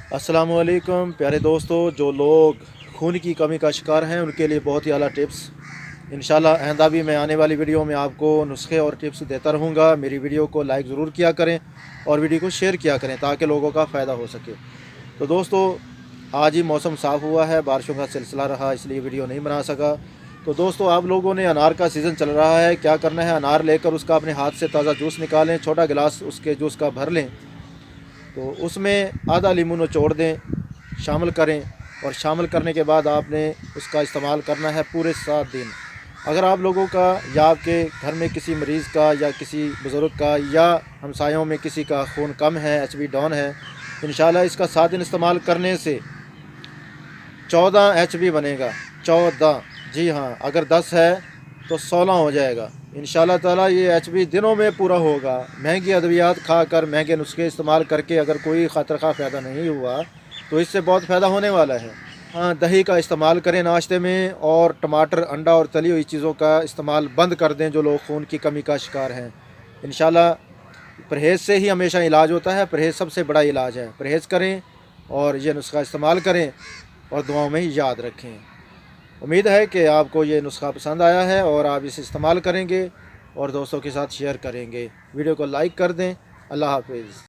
अस्सलाम वालेकुम प्यारे दोस्तों। जो लोग खून की कमी का शिकार हैं उनके लिए बहुत ही आला टिप्स। इंशाल्लाह आइंदा भी मैं आने वाली वीडियो में आपको नुस्खे और टिप्स देता रहूँगा। मेरी वीडियो को लाइक ज़रूर किया करें और वीडियो को शेयर किया करें ताकि लोगों का फ़ायदा हो सके। तो दोस्तों, आज ही मौसम साफ़ हुआ है, बारिशों का सिलसिला रहा, इसलिए वीडियो नहीं बना सका। तो दोस्तों, आप लोगों ने अनार का सीज़न चल रहा है, क्या करना है, अनार लेकर उसका अपने हाथ से ताज़ा जूस निकालें, छोटा गिलास उसके जूस का भर लें, तो उसमें आधा नींबू निचोड़ दें, शामिल करें। और शामिल करने के बाद आपने उसका इस्तेमाल करना है पूरे 7 दिन। अगर आप लोगों का या आपके घर में किसी मरीज़ का या किसी बुज़ुर्ग का या हमसायों में किसी का खून कम है, एचबी डाउन है, इंशाल्लाह इसका 7 दिन इस्तेमाल करने से 14 एचबी बनेगा। 14, जी हाँ, अगर 10 है तो 16 हो जाएगा इंशाल्लाह ताला। ये एचबी दिनों में पूरा होगा। महंगी अद्वियात खाकर, महंगे नुस्खे इस्तेमाल करके अगर कोई ख़ातिर खा फ़ायदा नहीं हुआ तो इससे बहुत फ़ायदा होने वाला है। हाँ, दही का इस्तेमाल करें नाश्ते में, और टमाटर, अंडा और तली हुई चीज़ों का इस्तेमाल बंद कर दें जो लोग खून की कमी का शिकार हैं। इंशाल्लाह परहेज़ से ही हमेशा इलाज होता है, परहेज़ सबसे बड़ा इलाज है। परहेज़ करें और ये नुस्खा इस्तेमाल करें और दुआओं में याद रखें। उम्मीद है कि आपको ये नुस्खा पसंद आया है और आप इसे इस्तेमाल करेंगे और दोस्तों के साथ शेयर करेंगे। वीडियो को लाइक कर दें। अल्लाह हाफ़िज़।